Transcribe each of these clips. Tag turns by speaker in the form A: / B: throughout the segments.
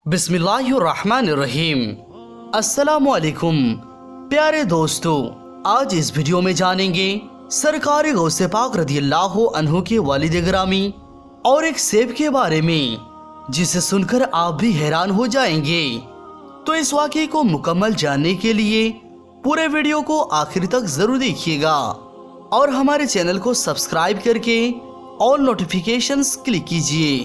A: बिस्मिल्लाहिर्रहमानिर्रहीम। अस्सलामुअलैकुम प्यारे दोस्तों, आज इस वीडियो में जानेंगे सरकार गौसे पाक रदियल्लाहु अन्हु के वालिद ग्रामी और एक सेब के बारे में, जिसे सुनकर आप भी हैरान हो जाएंगे। तो इस वाक़े को मुकम्मल जानने के लिए पूरे वीडियो को आखिर तक जरूर देखिएगा और हमारे चैनल को सब्सक्राइब करके ऑल नोटिफिकेशंस क्लिक कीजिए।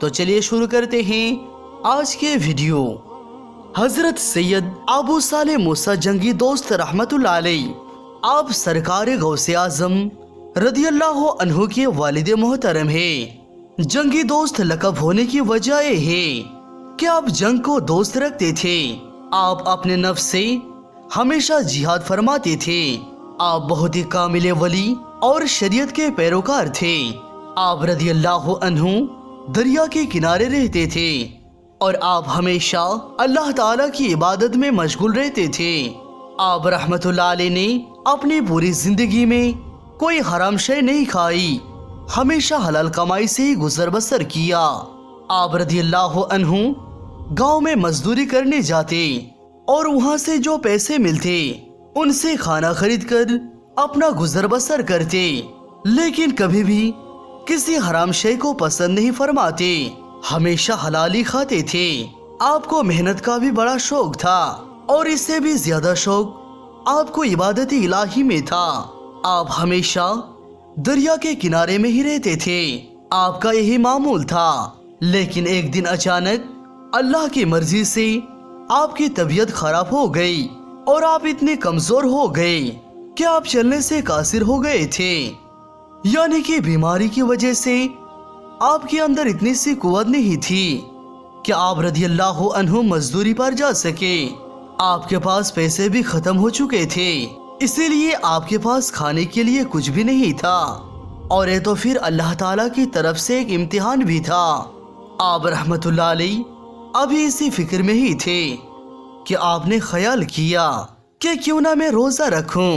A: तो चलिए शुरू करते हैं आज के वीडियो। हजरत सैयद अबू साले मूसा जंगी दोस्त रहमतुल्लाह अलैह, आप सरकार गौसे आजम रदियल्लाहु अन्हु के वालिद मोहतरम है। जंगी दोस्त लक़ब होने की वजह यह है कि आप जंग को दोस्त रखते थे। आप अपने नफ्स से हमेशा जिहाद फरमाते थे। आप बहुत ही कामिल वली और शरीयत के पैरोकार थे। आप रदियल्लाहु अन्हु दरिया के किनारे रहते थे और आप हमेशा अल्लाह ताला की इबादत में मशगूल रहते थे। आप रहमतुल्लाह अलैह ने अपनी पूरी जिंदगी में कोई हराम शय नहीं खाई, हमेशा हलाल कमाई से ही गुजर बसर किया। आप रदियल्लाहु अन्हु गांव में मजदूरी करने जाते और वहां से जो पैसे मिलते उनसे खाना खरीद कर अपना गुजर बसर करते, लेकिन कभी भी किसी हराम शय को पसंद नहीं फरमाते, हमेशा हलाली खाते थे। आपको मेहनत का भी बड़ा शौक था और इससे भी ज्यादा शौक आपको इबादत इलाही में था। आप हमेशा दरिया के किनारे में ही रहते थे, आपका यही मामूल था। लेकिन एक दिन अचानक अल्लाह की मर्जी से आपकी तबीयत खराब हो गई और आप इतने कमजोर हो गए कि आप चलने से कासिर हो गए थे। यानी कि बीमारी की वजह से आपके अंदर इतनी सी कुव्वत नहीं थी कि आप रदियल्लाहु अन्हु मजदूरी पर जा सके। आपके पास पैसे भी खत्म हो चुके थे, इसीलिए आपके पास खाने के लिए कुछ भी नहीं था। और ये तो फिर अल्लाह ताला की तरफ से एक इम्तिहान भी था। आप रहमतुल्लाह अलैह अभी इसी फिक्र में ही थे कि आपने ख्याल किया कि क्यों ना मैं रोजा रखूं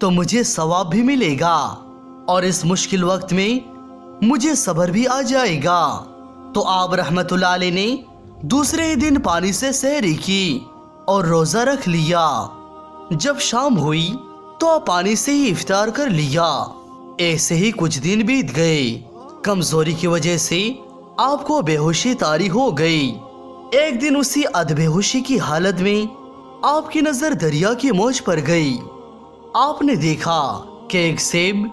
A: तो मुझे सवाब भी मिलेगा और इस मुश्किल वक्त में मुझे सब्र भी आ जाएगा। तो आप रहमतुल्लाह अलैह ने दूसरे ही दिन पानी से सहरी की और रोजा रख लिया। जब शाम हुई तो आप पानी से ही इफ्तार कर लिया। ऐसे ही कुछ दिन बीत गए। कमजोरी की वजह से आपको बेहोशी तारी हो गई। एक दिन उसी अधबेहोशी की हालत में आपकी नजर दरिया की मौज पर गई। आपने देखा कि एक सेब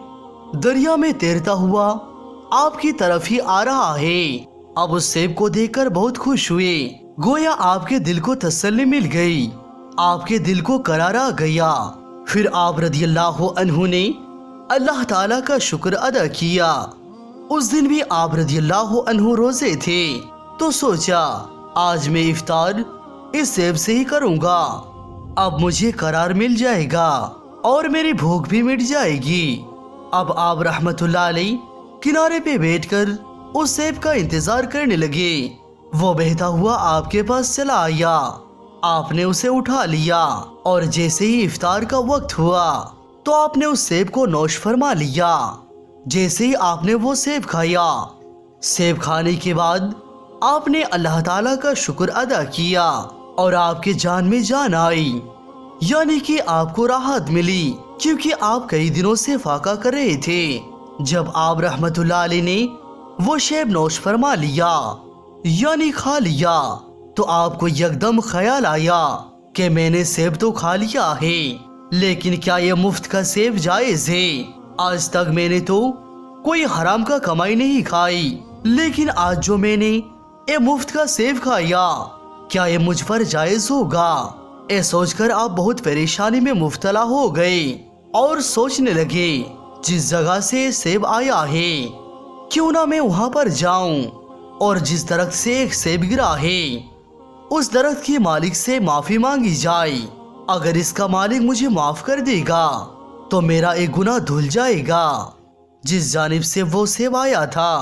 A: दरिया में तैरता हुआ आपकी तरफ ही आ रहा है। अब उस सेब को देखकर बहुत खुश हुए, गोया आपके दिल को तसल्ली मिल गई, आपके दिल को करार आ गया। फिर आप रदियल्लाहु अन्हु ने अल्लाह ताला का शुक्र अदा किया। उस दिन भी आप रदियल्लाहु अन्हु रोजे थे, तो सोचा आज मैं इफ्तार इस सेब से ही करूंगा। अब मुझे करार मिल जाएगा और मेरी भूख भी मिट जाएगी। अब आप रहमतुल्लाह अलैह किनारे पे बैठकर उस सेब का इंतजार करने लगे। वो बहता हुआ आपके पास चला आया। आपने उसे उठा लिया और जैसे ही इफ्तार का वक्त हुआ तो आपने उस सेब को नोश फरमा लिया। जैसे ही आपने वो सेब खाया, सेब खाने के बाद आपने अल्लाह ताला का शुक्र अदा किया और आपके जान में जान आई, यानी कि आपको राहत मिली, क्योंकि आप कई दिनों से फाका कर रहे थे। जब आप रहमतुल्लाह अलैह ने वो सेब नोश फरमा लिया यानी खा लिया, तो आपको यकदम ख्याल आया कि मैंने सेब तो खा लिया है, लेकिन क्या ये मुफ्त का सेब जायज है? आज तक मैंने तो कोई हराम का कमाई नहीं खाई, लेकिन आज जो मैंने ये मुफ्त का सेब खाया, क्या ये मुझ पर जायज होगा? ये सोचकर आप बहुत परेशानी में मुब्तला हो गए और सोचने लगे, जिस जगह से सेब आया है क्यों ना मैं वहां पर जाऊं और जिस दरख्त से एक सेब गिरा है उस दरख्त की मालिक से माफी मांगी जाए। अगर इसका मालिक मुझे माफ कर देगा तो मेरा एक गुनाह धुल जाएगा। जिस जानिब से वो सेब आया था,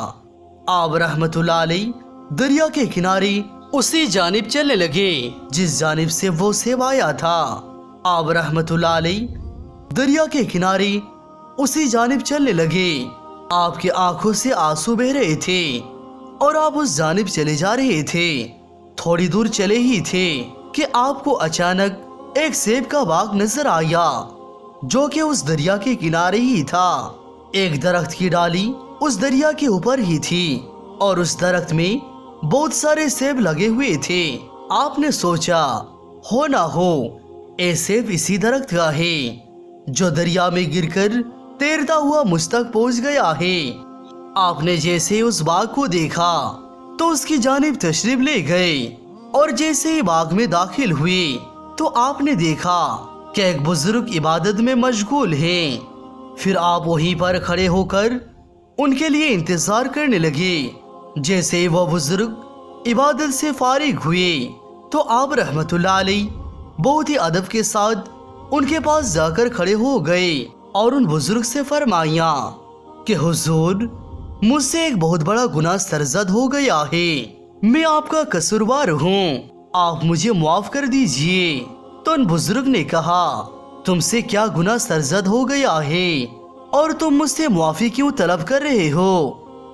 A: आप रहमतुल्लाह अलैह दरिया के किनारे उसी जानिब चलने लगे जिस जानिब से वो सेब आया था। आप रहमतुल्लाह अलैह दरिया के किनारे उसी जानिब चलने लगे। आपकी आंखों से आंसू बह रहे थे और आप उस जानिब चले जा रहे थे थोड़ी दूर चले ही थे कि आपको अचानक एक सेब का बाग नजर आया, जो कि उस दरिया के किनारे ही था। एक दरख्त की डाली उस दरिया के ऊपर ही थी और उस दरख्त में बहुत सारे सेब लगे हुए थे। आपने सोचा, हो ना हो ये सेब इसी दरख्त का है जो दरिया में गिरकर तैरता हुआ मुझ तक पहुंच गया है। आपने जैसे उस बाग को देखा तो उसकी जानिब तशरीफ ले गए और जैसे ही बाग में दाखिल हुए तो आपने देखा कि एक बुजुर्ग इबादत में मशगूल हैं। फिर आप वहीं पर खड़े होकर उनके लिए इंतजार करने लगे। जैसे ही वह बुजुर्ग इबादत से फारिग हुए तो आप रहमतुल्लाह अलैह बहुत ही अदब के साथ उनके पास जाकर खड़े हो गए और उन बुजुर्ग से फरमाया कि हुजूर, मुझसे एक बहुत बड़ा गुनाह सरजद हो गया है, मैं आपका कसूरवार हूँ, आप मुझे माफ कर दीजिए। तो उन बुजुर्ग ने कहा, तुमसे क्या गुनाह सरजद हो गया है और तुम मुझसे माफी क्यों तलब कर रहे हो?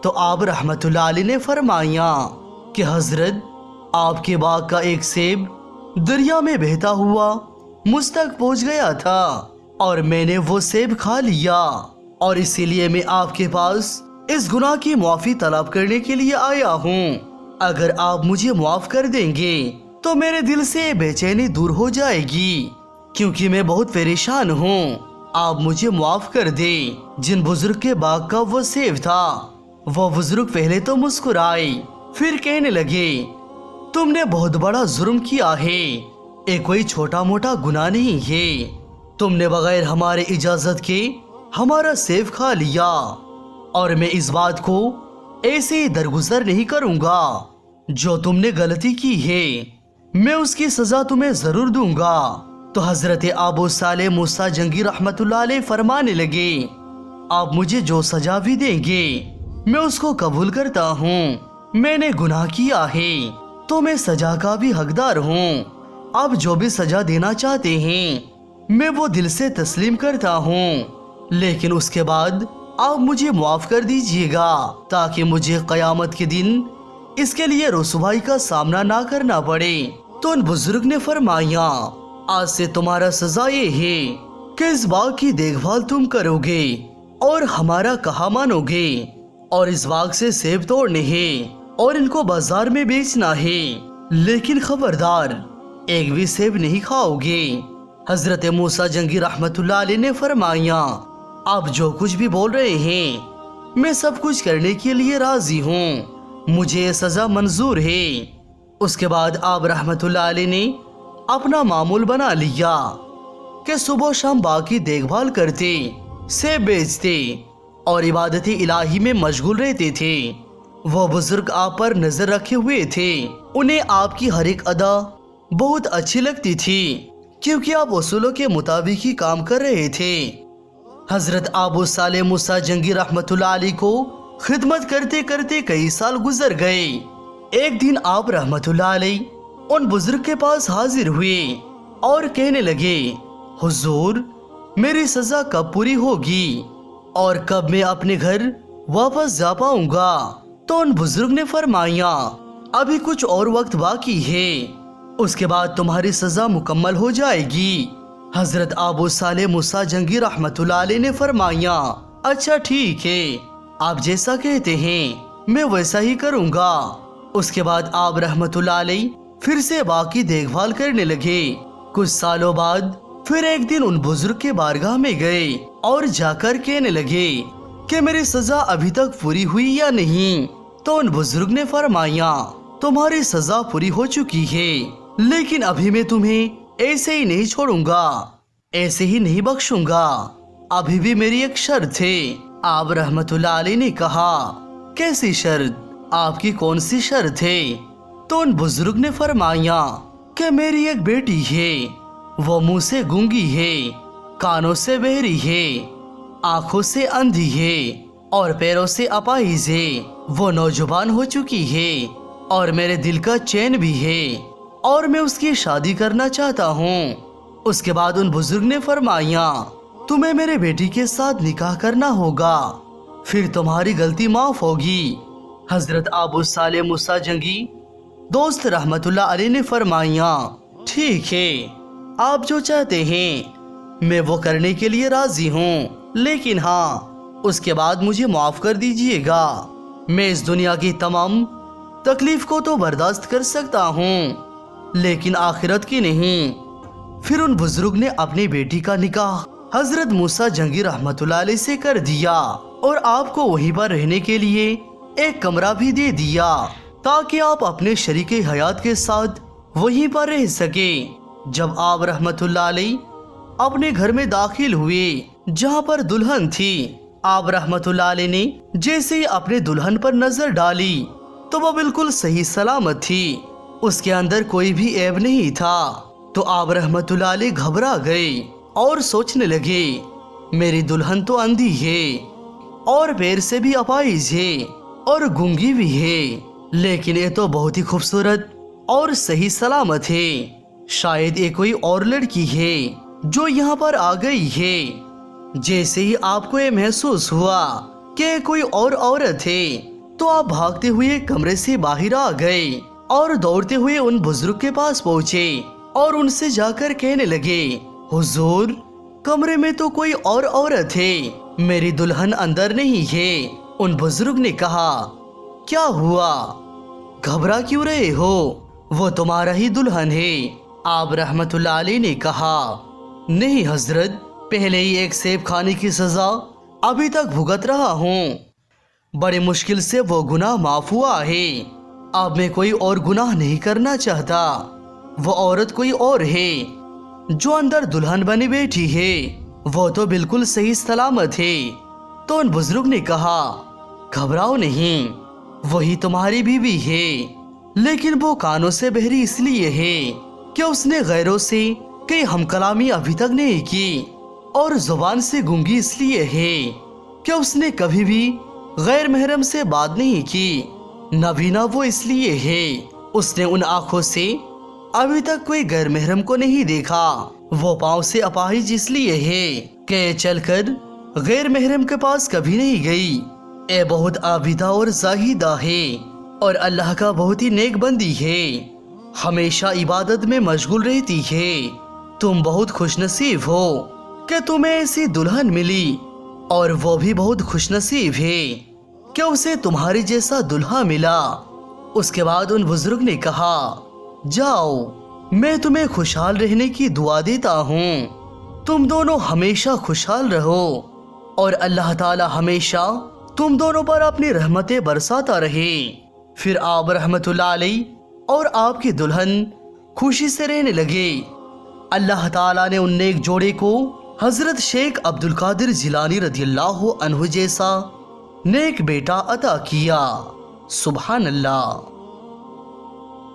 A: तो आप रहमतुल्लाह अलैह ने फरमाया कि हजरत, आपके बाग का एक सेब दरिया में बहता हुआ मुझ तक पहुंच गया था और मैंने वो सेब खा लिया और इसीलिए मैं आपके पास इस गुनाह की माफी तलब करने के लिए आया हूँ। अगर आप मुझे माफ कर देंगे तो मेरे दिल से बेचैनी दूर हो जाएगी, क्योंकि मैं बहुत परेशान हूँ। आप मुझे माफ कर दे। जिन बुजुर्ग के बाग का वो सेब था, वो बुजुर्ग पहले तो मुस्कुराए, फिर कहने लगे, तुमने बहुत बड़ा जुर्म किया है, ये कोई छोटा मोटा गुनाह नहीं है। तुमने बगैर हमारे इजाजत के हमारा सेब खा लिया और मैं इस बात को ऐसे ही दरगुजर नहीं करूंगा। जो तुमने गलती की है मैं उसकी सजा तुम्हें जरूर दूंगा। तो हजरत अबू सालेह मूसा जंगी रहमतुल्लाह अलैह फरमाने लगे, आप मुझे जो सजा भी देंगे मैं उसको कबूल करता हूँ। मैंने गुनाह किया है तो मैं सजा का भी हकदार हूँ। आप जो भी सजा देना चाहते हैं मैं वो दिल से तस्लीम करता हूँ, लेकिन उसके बाद आप मुझे माफ कर दीजिएगा ताकि मुझे कयामत के दिन इसके लिए रुसवाई का सामना ना करना पड़े। तो उन बुजुर्ग ने फरमाया, आज से तुम्हारा सजा ये है कि इस बाग की देखभाल तुम करोगे और हमारा कहा मानोगे और इस बाग से सेब तोड़ने हैं और इनको बाजार में बेचना है, लेकिन खबरदार एक भी सेब नहीं खाओगे। हजरत मूसा जंगी रहमतुल्लाह अलैह ने फरमाया, आप जो कुछ भी बोल रहे हैं मैं सब कुछ करने के लिए राजी हूँ, मुझे ये सजा मंजूर है। उसके बाद आप रहमतुल्लाह अलैह ने अपना मामूल बना लिया कि सुबह शाम बाग की देखभाल करते, सेब बेचते और इबादत इलाही में मशगूल रहते थे। वो बुजुर्ग आप पर नजर रखे हुए थे, उन्हें आपकी हर एक अदा बहुत अच्छी लगती थी क्योंकि आप उसूलों के मुताबिक ही काम कर रहे थे। हजरत अबू सालेह मूसा जंगी रहमतुल्लाह अलैह को खिदमत करते करते कई साल गुजर गए। एक दिन आप रहमतुल्लाह अलैह उन बुजुर्ग के पास हाजिर हुए और कहने लगे, हुजूर, मेरी सजा कब पूरी होगी और कब मैं अपने घर वापस जा पाऊंगा? तो उन बुजुर्ग ने फरमाया, अभी कुछ और वक्त बाकी है, उसके बाद तुम्हारी सजा मुकम्मल हो जाएगी। हजरत अबू सालेह मूसा जंगी रहमतुल्लाह अलैह ने फरमाया, अच्छा ठीक है, आप जैसा कहते हैं मैं वैसा ही करूंगा। उसके बाद आप रहमतुल्लाह अलैह फिर से बाग की देखभाल करने लगे। कुछ सालों बाद फिर एक दिन उन बुजुर्ग के बारगाह में गए और जाकर कहने लगे कि मेरी सजा अभी तक पूरी हुई या नहीं? तो उन बुजुर्ग ने फरमाया, तुम्हारी सजा पूरी हो चुकी है, लेकिन अभी मैं तुम्हें ऐसे ही नहीं छोड़ूंगा, ऐसे ही नहीं बख्शूंगा, अभी भी मेरी एक शर्त है। आप रहमतुल्लाह अलैह ने कहा, कैसी शर्त? आपकी कौन सी शर्त है? तो उन बुजुर्ग ने फरमाया कि मेरी एक बेटी है, वो मुंह से गूंगी है, कानों से बहरी है, आंखों से अंधी है और पैरों से अपाहिज है। वो नौजवान हो चुकी है और मेरे दिल का चैन भी है और मैं उसकी शादी करना चाहता हूँ। उसके बाद उन बुजुर्ग ने फरमाया, तुम्हें मेरे बेटी के साथ निकाह करना होगा, फिर तुम्हारी गलती माफ होगी। हजरत अबू सालेह मूसा जंगी दोस्त रहमतुल्लाह अलैह ने फरमाया, ठीक है, आप जो चाहते हैं मैं वो करने के लिए राजी हूँ, लेकिन हाँ उसके बाद मुझे माफ कर दीजिएगा। मैं इस दुनिया की तमाम तकलीफ को तो बर्दाश्त कर सकता हूँ, लेकिन आखिरत की नहीं। फिर उन बुजुर्ग ने अपनी बेटी का निकाह हजरत मूसा जंगी रहमतुल्लाह अलैह से कर दिया और आपको वहीं पर रहने के लिए एक कमरा भी दे दिया ताकि आप अपने शरीके हयात के साथ वहीं पर रह सके। जब आप रहमतुल्लाह अलैह अपने घर में दाखिल हुए जहां पर दुल्हन थी, आप रहमतुल्लाह अलैह ने जैसे ही अपने दुल्हन पर नजर डाली तो वह बिल्कुल सही सलामत थी, उसके अंदर कोई भी ऐब नहीं था। तो आप रहमतुल्लाह अलैह घबरा गए और सोचने लगे, मेरी दुल्हन तो अंधी है और पैर से भी अपाहिज है और गूंगी भी है, लेकिन ये तो बहुत ही खूबसूरत और सही सलामत है। शायद ये कोई और लड़की है जो यहाँ पर आ गई है। जैसे ही आपको ये महसूस हुआ कि ये कोई और औरत है तो आप भागते हुए कमरे से बाहर आ गए और दौड़ते हुए उन बुजुर्ग के पास पहुँचे और उनसे जाकर कहने लगे, हुजूर, कमरे में तो कोई और औरत है, मेरी दुल्हन अंदर नहीं है। उन बुजुर्ग ने कहा, क्या हुआ, घबरा क्यों रहे हो, वो तुम्हारा ही दुल्हन है। आप रहमतुल्लाह अलैह ने कहा, नहीं हजरत, पहले ही एक सेब खाने की सजा अभी तक भुगत रहा हूँ, बड़े मुश्किल से वो गुनाह माफ हुआ है, अब मैं कोई और गुनाह नहीं करना चाहता। वो औरत कोई और है जो अंदर दुल्हन बनी बैठी है, वो तो बिल्कुल सही सलामत है। तो उन बुजुर्ग ने कहा, घबराओ नहीं, वही तुम्हारी बीवी है, लेकिन वो कानों से बहरी इसलिए है कि उसने गैरों से कई हमकलामी अभी तक नहीं की, और जुबान से गूंगी इसलिए है कि उसने कभी भी गैर महरम से बात नहीं की। नबीना वो इसलिए है, उसने उन आंखों से अभी तक कोई गैर महरम को नहीं देखा। वो पाँव से अपाहिज इसलिए है कि चलकर गैर महरम के पास कभी नहीं गई। ए बहुत आबिदा और जाहिदा है और अल्लाह का बहुत ही नेक बंदी है, हमेशा इबादत में मशगूल रहती है। तुम बहुत खुशनसीब हो कि तुम्हें ऐसी दुल्हन मिली, और वो भी बहुत खुशनसीब है कि उसे तुम्हारी जैसा दुल्हा मिला। उसके बाद उन बुजुर्ग ने कहा, जाओ, मैं तुम्हें खुशहाल रहने की दुआ देता हूँ, तुम दोनों हमेशा खुशहाल रहो और अल्लाह ताला हमेशा तुम दोनों पर अपनी रहमतें बरसाता रहे। फिर आप रहमतुल्लाह अलैह और आपकी दुल्हन खुशी से रहने लगे। अल्लाह ताला ने उन नेक जोड़े को हजरत शेख अब्दुल कादिर जिलानी रदियल्लाहु अन्हु जैसा नेक बेटा अता किया। सुभान अल्लाह।